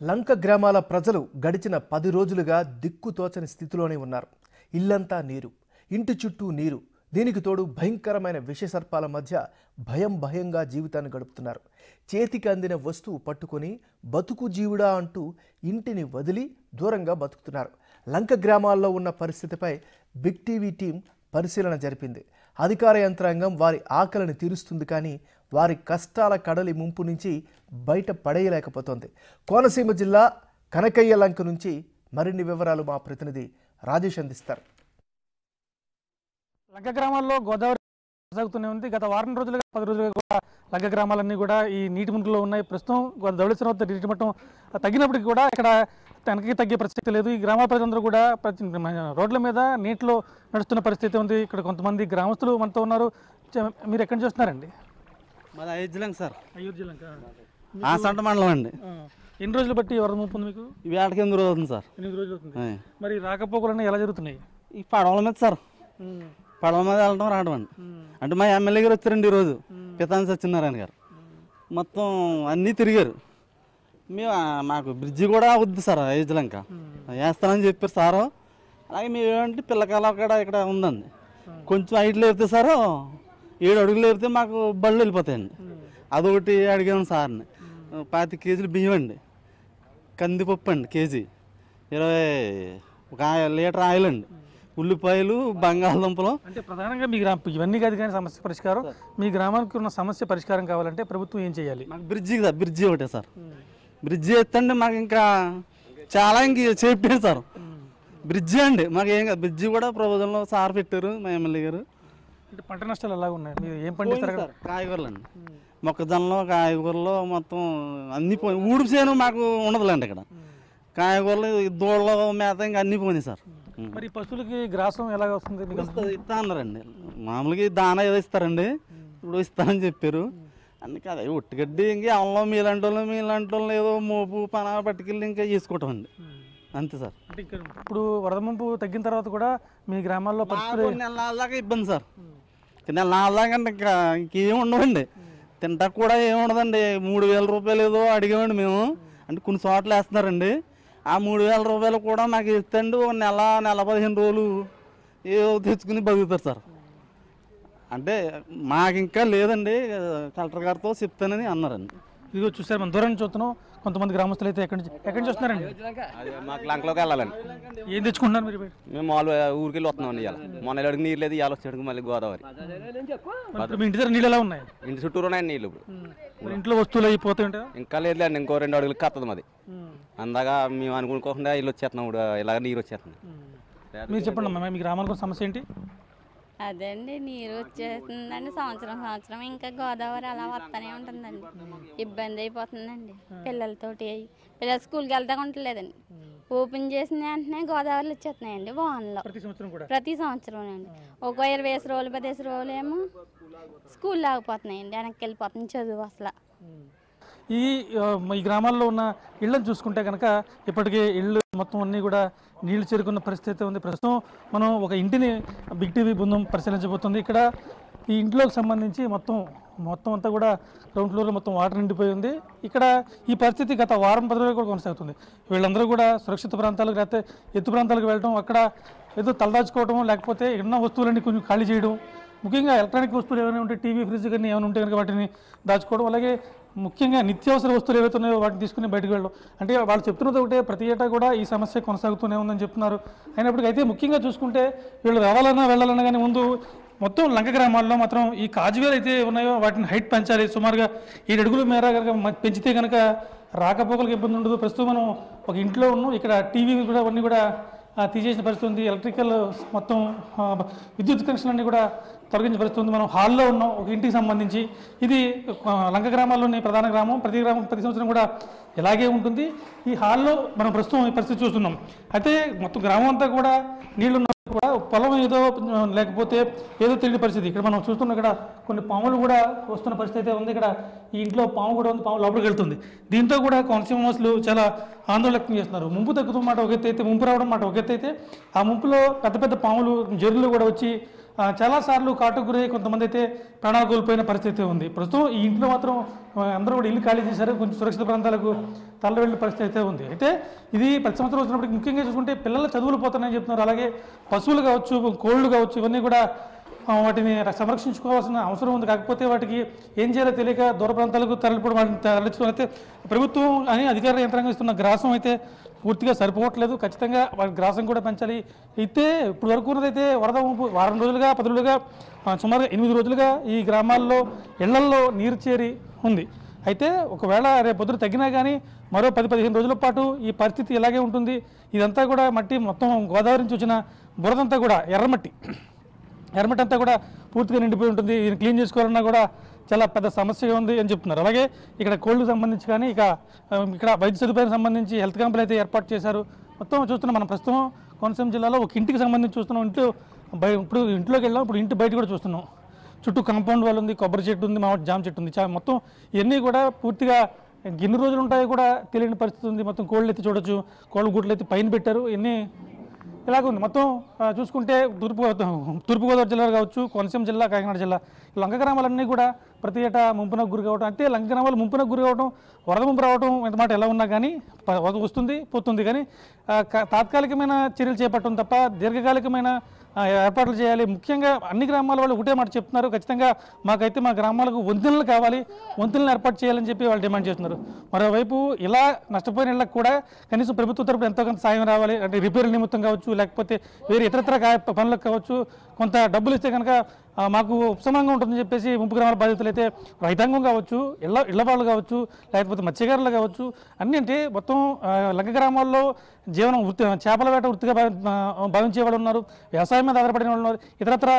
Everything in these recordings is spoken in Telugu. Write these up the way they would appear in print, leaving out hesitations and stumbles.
లంక గ్రామాల ప్రజలు గడిచిన 10 రోజులుగా దిక్కుతోచని స్థితిలోనే ఉన్నారు. ఇల్లంతా నీరు, ఇంటి చుట్టూ నీరు. దీనికి తోడు భయంకరమైన విషసర్పాల మధ్య భయంగా జీవితాన్ని గడుపుతున్నారు. చేతికి అందిన వస్తువు పట్టుకొని బతుకు జీవుడా అంటూ ఇంటిని వదిలి దూరంగా బతుకుతున్నారు. లంక గ్రామాల్లో ఉన్న పరిస్థితిపై బిగ్ టీవీ టీం పరిశీలన జరిపింది. అధికార యంత్రాంగం వారి ఆకలిని తీరుస్తుంది, కానీ వారి కష్టాల కడలి ముంపు నుంచి బయట పడేయలేకపోతోంది. కోనసీమ జిల్లా కనకయ్య లంక నుంచి మరిన్ని వివరాలు మా ప్రతినిధి రాజేష్ అందిస్తారు. లంక గ్రామాల్లో గోదావరి కొనసాగుతూనే ఉంది. గత వారం రోజులుగా 10 రోజులుగా కూడా లంక గ్రామాలన్నీ కూడా ఈ నీటి మునుగులో ఉన్నాయి. ప్రస్తుతం ధవళేశ్వరం వద్ద నీటి మట్టం తగ్గినప్పటికీ కూడా ఇక్కడ వెనక్కి తగ్గే పరిస్థితి లేదు. ఈ గ్రామ ప్రజలందరూ కూడా రోడ్ల మీద నీటిలో నడుస్తున్న పరిస్థితి ఉంది. ఇక్కడ కొంతమంది గ్రామస్తులు మనతో ఉన్నారు. మీరు ఎక్కడి నుంచి వస్తున్నారండి? మాది అయోధ్యలంక సార్. అయోధ్యలంక సంట మండలం అండి. ఎన్ని రోజులు బట్టి వరద ముంపు ఉంది మీకు? ఇవి ఆటకి 8 రోజులు అవుతుంది సార్. 8 రోజులు అవుతుంది. మరి రాకపోకలన్నీ ఎలా జరుగుతున్నాయి? ఈ పడవల మీద సార్, పడవల మీద వెళ్ళడం రావడం అండి. అంటే మా ఎమ్మెల్యే గారు వచ్చారండి ఈరోజు, పితాని సత్యనారాయణ గారు. మొత్తం అన్నీ తిరిగారు. మాకు బ్రిడ్జి కూడా అవుద్ది సార్, అయోధ్యలంక వేస్తానని చెప్పారు సారు. అలాగే మేము ఏమంటే పిల్లకాయలు ఇక్కడ ఉందండి. కొంచెం హైట్ లేపితే సారు 7 అడుగులు లేపితే మాకు బళ్ళు వెళ్ళిపోతాయండి. అదొకటి అడిగాను సార్ని. 25 కేజీలు బియ్యం అండి, కందిపప్పు అండి కేజీ, 21 లీటర్ ఆయిల్ అండి, ఉల్లిపాయలు, బంగాళదుంపలు. అంటే ప్రధానంగా మీ ఇవన్నీ కాదు కానీ సమస్య పరిష్కారం, మీ గ్రామానికి ఉన్న సమస్య పరిష్కారం కావాలంటే ప్రభుత్వం ఏం చేయాలి? మాకు బ్రిడ్జి ఒకటే సార్. బ్రిడ్జి ఎత్తండి మాకు ఇంకా చాలా ఇంక సేఫ్టీ సార్. బ్రిడ్జి అండి మాకు ఏం కాదు. బ్రిడ్జి కూడా ప్రభుత్వంలో సార్ పెట్టారు మా ఎమ్మెల్యే గారు. అంటే పంట నష్టాలు ఎలా ఉన్నాయి? మీరు ఏం పండిస్తారు? కాయగూరలు అండి, మొక్కజొన్నలు, కాయగూరలు మొత్తం అన్నీ పోయి. ఊడుపు చేను మాకు ఉండదులేండి ఇక్కడ. కాయగూరలు, దూడలు, మేత ఇంకా అన్నీ పోయినాయి సార్. మరి పశువులకి గ్రాసం ఎలాగ వస్తుంది? ఇస్తా అన్నారండి. మామూలుగా దానా ఏదో ఇస్తారండి, ఇప్పుడు ఇస్తానని చెప్పారు. అందుకే అదే ఒట్టిగడ్డి ఇంకా అల్లం మీలాంటి వాళ్ళు ఏదో మోపు పనా పట్టుకెళ్ళి ఇంకా చేసుకోవటం అండి, అంతే సార్. అంటే ఇప్పుడు వరద ముంపు తగ్గిన తర్వాత కూడా మీ గ్రామాల్లో పరిస్థితులు నెల దాకా ఇబ్బంది సార్. నెల దాకా అంటే ఇంకా ఇంకేం ఉండవండి, తింటా కూడా ఏమి ఉండదండి. 3000 రూపాయలు ఏదో అడిగామండి మేము. అంటే కొన్ని చోట్ల వేస్తున్నారండి. ఆ 3000 రూపాయలు కూడా మాకు ఇస్తండి. ఒక నెల 15 రోజులు ఏదో తెచ్చుకుని బతుకుతారు సార్. అంటే మాకు ఇంకా లేదండి, కలెక్టర్ గారితో చెప్తానని అన్నారండి. ఇదిగో చూసారు, మన దూరం చూస్తున్నాం. కొంతమంది గ్రామస్తులు అయితే ఎక్కడి నుంచి వస్తున్నారండి? మాకు లంకలోకి వెళ్ళాలండి. ఏం తెచ్చుకుంటున్నారు మీరు? మేము మామూలు ఊరికి వెళ్ళి వస్తున్నాం. ఇవాళ మొన్న అడిగి నీళ్ళు లేదు, ఇవాళ వచ్చేటికి మళ్ళీ గోదావరి. మీ ఇంటి దగ్గర నీళ్ళు ఎలా ఉన్నాయి? ఇంటి చుట్టూరు ఉన్నాయి నీళ్ళు. ఇప్పుడు ఇంట్లో వస్తువులు అయిపోతాయి ఇంకా లేదులేండి, ఇంకో 2 అడుగులకి కత్తది మాది. అందాక మేము అనుకోకుండా ఇల్లు వచ్చేస్తున్నాం, ఇప్పుడు ఇలాగ నీరు వచ్చేస్తుంది. మీరు చెప్పండి అమ్మా, మీ గ్రామానికి సమస్య ఏంటి? అదే అండి, నీరు వచ్చేస్తుందండి. సంవత్సరం ఇంకా గోదావరి అలా వస్తూనే ఉంటుందండి. ఇబ్బంది అయిపోతుందండి పిల్లలతోటి. పిల్లలు స్కూల్కి వెళ్తా ఉండలేదండి. ఓపెన్ చేసిన వెంటనే గోదావరిలో వచ్చేస్తున్నాయండి వానలో. ప్రతి సంవత్సరం అండి. ఒక 20 రోజులు 15 రోజులు ఏమో స్కూల్ ఆగిపోతున్నాయండి, వెనక్కి వెళ్ళిపోతుంది చదువు అసలు. ఈ గ్రామాల్లో ఉన్న ఇళ్ళని చూసుకుంటే కనుక ఇప్పటికే ఇళ్ళు మొత్తం అన్నీ కూడా నీళ్లు చేరుకున్న పరిస్థితి ఉంది. ప్రస్తుతం మనం ఒక ఇంటిని బిగ్ టీవీ బృందం పరిశీలించబోతుంది. ఇక్కడ ఈ ఇంట్లోకి సంబంధించి మొత్తం అంతా కూడా గ్రౌండ్ ఫ్లోర్లో మొత్తం వాటర్ నిండిపోయి ఉంది. ఇక్కడ ఈ పరిస్థితి గత వారం 10 రోజులు కూడా కొనసాగుతుంది. వీళ్ళందరూ కూడా సురక్షిత ప్రాంతాలకు, లేకపోతే ఎత్తు ప్రాంతాలకు వెళ్ళడం, అక్కడ ఏదో తలదాచుకోవడం, లేకపోతే ఉన్న వస్తువులన్నీ కొంచెం ఖాళీ చేయడం, ముఖ్యంగా ఎలక్ట్రానిక్ వస్తువులు ఏమైనా ఉంటే టీవీ, ఫ్రిడ్జ్ కానీ ఏమైనా ఉంటే కనుక వాటిని దాచుకోవడం, అలాగే ముఖ్యంగా నిత్యావసర వస్తువులు ఏవైతే ఉన్నాయో వాటిని తీసుకుని బయటకు వెళ్ళడం. అంటే వాళ్ళు చెప్తున్నది ఒకటే, ప్రతి ఏటా కూడా ఈ సమస్య కొనసాగుతూనే ఉందని చెప్తున్నారు. అయినప్పటికైతే ముఖ్యంగా చూసుకుంటే వీళ్ళు వెళ్ళాలన్నా కానీ ముందు మొత్తం లంక గ్రామాల్లో మాత్రం ఈ కాజువేలు అయితే ఉన్నాయో వాటిని హైట్ పెంచాలి. సుమారుగా 7 అడుగుల మేర కనుక పెంచితే కనుక రాకపోకలకు ఇబ్బంది ఉండదు. ప్రస్తుతం మనం ఒక ఇంట్లో ఉన్నాం. ఇక్కడ టీవీ కూడా అవన్నీ కూడా తీసేసిన పరిస్థితి ఉంది. ఎలక్ట్రికల్ మొత్తం విద్యుత్ కనెక్షన్ అన్నీ కూడా తొలగించిన పరిస్థితి ఉంది. మనం హాల్లో ఉన్నాం ఒక ఇంటికి సంబంధించి. ఇది లంక గ్రామాల్లోని ప్రధాన గ్రామం. ప్రతి సంవత్సరం కూడా ఇలాగే ఉంటుంది. ఈ హాల్లో మనం ప్రస్తుతం ఈ పరిస్థితి చూస్తున్నాం. అయితే మొత్తం గ్రామం అంతా కూడా నీళ్లున్న కూడా పొలం ఏదో లేకపోతే ఏదో తెలియని పరిస్థితి. ఇక్కడ మనం చూస్తున్నాం, ఇక్కడ కొన్ని పాములు కూడా వస్తున్న పరిస్థితి అయితే ఉంది. ఇక్కడ ఈ ఇంట్లో పాము కూడా ఉంది, పాము లోపలికి వెళ్తుంది. దీంతో కూడా కోనసీమ వాసులు చాలా ఆందోళన వ్యక్తం చేస్తున్నారు. ముంపు తగ్గుతున్నమాట ఒక ఎత్తు అయితే, ముంపు రావడం మాట ఒక ఎత్తు అయితే, ఆ ముంపులో పెద్ద పాములు, జర్రులు కూడా వచ్చి చాలాసార్లు కాటుకు గురై కొంతమంది అయితే ప్రాణాలు కోల్పోయిన పరిస్థితి ఉంది. ప్రస్తుతం ఈ ఇంట్లో మాత్రం అందరూ కూడా ఇల్లు ఖాళీ చేశారు, కొంచెం సురక్షిత ప్రాంతాలకు తరలివెళ్ళిన పరిస్థితి అయితే ఉంది. అయితే ఇది ప్రతి సంవత్సరం వచ్చినప్పటికి ముఖ్యంగా చూసుకుంటే పిల్లల చదువులు పోతున్నాయని చెప్తున్నారు. అలాగే పశువులు కావచ్చు, కోళ్ళు కావచ్చు, ఇవన్నీ కూడా వాటిని సంరక్షించుకోవాల్సిన అవసరం ఉంది. కాకపోతే వాటికి ఏం చేయాలో తెలియక దూర ప్రాంతాలకు తరలిపోవడం, వాటిని తరలించడం అయితే ప్రభుత్వం అని అధికార యంత్రాంగం ఇస్తున్న గ్రాసం అయితే పూర్తిగా సరిపోవట్లేదు. ఖచ్చితంగా వాటి గ్రాసం కూడా పెంచాలి. అయితే ఇప్పుడు వరకు ఉన్నదైతే వరద ముంపు వారం రోజులుగా 10 రోజులుగా సుమారుగా 8 రోజులుగా ఈ గ్రామాల్లో ఇళ్లల్లో నీరు చేరి ఉంది. అయితే ఒకవేళ రేపు పొద్దున తగ్గినా కానీ మరో 10-15 రోజుల పాటు ఈ పరిస్థితి ఇలాగే ఉంటుంది. ఇదంతా కూడా మట్టి మొత్తం గోదావరి నుంచి వచ్చిన బురదంతా కూడా ఎర్రమట్టి అంతా కూడా పూర్తిగా నిండిపోయి ఉంటుంది. దీన్ని క్లీన్ చేసుకోవాలన్నా కూడా చాలా పెద్ద సమస్యగా ఉంది అని చెప్తున్నారు. అలాగే ఇక్కడ కోళ్ళకు సంబంధించి కానీ ఇక్కడ వైద్య సదుపాయానికి సంబంధించి హెల్త్ క్యాంపులు అయితే ఏర్పాటు చేశారు. మొత్తం చూస్తున్నాం మనం ప్రస్తుతం కోనసీమ జిల్లాలో ఒక ఇంటికి సంబంధించి చూస్తున్నాం. ఇప్పుడు ఇంట్లోకి వెళ్ళాం, ఇప్పుడు ఇంటి బయట కూడా చూస్తున్నాం. చుట్టూ కాంపౌండ్ వాళ్ళు ఉంది, కొబ్బరి చెట్టు ఉంది, మామిడి జామ చెట్టు ఉంది. మొత్తం ఇవన్నీ కూడా పూర్తిగా ఎన్ని రోజులు ఉంటాయో కూడా తెలియని పరిస్థితి ఉంది. మొత్తం కోళ్ళు ఎత్తి చూడొచ్చు, కోళ్ళ గుడ్లు ఎత్తి పైన పెట్టారు. ఇవన్నీ ఇలాగ ఉంది. మొత్తం చూసుకుంటే తూర్పుగోదావరి జిల్లాలో కావచ్చు, కోనసీమ జిల్లా, కాకినాడ జిల్లా లంక గ్రామాలన్నీ కూడా ప్రతి ఏటా ముంపునకు గురి కావడం. అంటే లంక గ్రామాలు ముంపునకు గురి కావడం, వరద ముంపు రావడం ఎంత మాట ఎలా ఉన్నా కానీ వస్తుంది పోతుంది. కానీ తాత్కాలికమైన చర్యలు చేపట్టడం తప్ప దీర్ఘకాలికమైన ఏర్పాట్లు చేయాలి. ముఖ్యంగా అన్ని గ్రామాల వాళ్ళు ఒకటే మాట చెప్తున్నారు, ఖచ్చితంగా మాకైతే మా గ్రామాలకు వంతెనలు కావాలి, వంతెనలు ఏర్పాటు చేయాలని చెప్పి వాళ్ళు డిమాండ్ చేస్తున్నారు. మరోవైపు ఇలా నష్టపోయిన ఇళ్ళకు కూడా కనీసం ప్రభుత్వ తరపున ఎంతో కొంత సాయం రావాలి. అంటే రిపేర్ల నిమిత్తం కావచ్చు, లేకపోతే వేరే ఇతరత్ర పనులకు కావచ్చు, కొంత డబ్బులు ఇస్తే కనుక మాకు ఉపశమనంగా ఉంటుందని చెప్పేసి ముంపు గ్రామాల బాధితులు అయితే రైతాంగం కావచ్చు, ఇళ్ల వాళ్ళు కావచ్చు, లేకపోతే మత్స్యకారులు కావచ్చు, అన్నీ అంటే మొత్తం లంక గ్రామాల్లో జీవనం చేపల వేట వృత్తిగా భావించే వాళ్ళు ఉన్నారు, వ్యవసాయం మీద ఆధారపడిన వాళ్ళు ఉన్నారు, ఇతరత్ర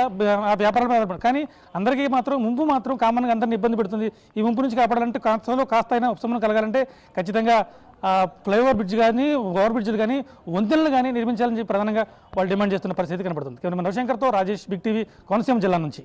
వ్యాపారాల మీద ఆధారపడి. కానీ అందరికీ మాత్రం ముంపు మాత్రం కామన్గా అందరినీ ఇబ్బంది పెడుతుంది. ఈ ముంపు నుంచి కాపాడాలంటే కాస్త అయినా ఉపశమనం కలగాలంటే ఖచ్చితంగా ఫ్లైఓవర్ బ్రిడ్జ్ కానీ, ఓవర్ బ్రిడ్జ్లు కానీ, వంతెనలు కానీ నిర్మించాలని చెప్పి ప్రధానంగా వాళ్ళు డిమాండ్ చేస్తున్న పరిస్థితి కనబడుతుంది. రవిశంకర్తో రాజేష్, బిగ్ టీవీ, కోనసీమ జిల్లా నుంచి.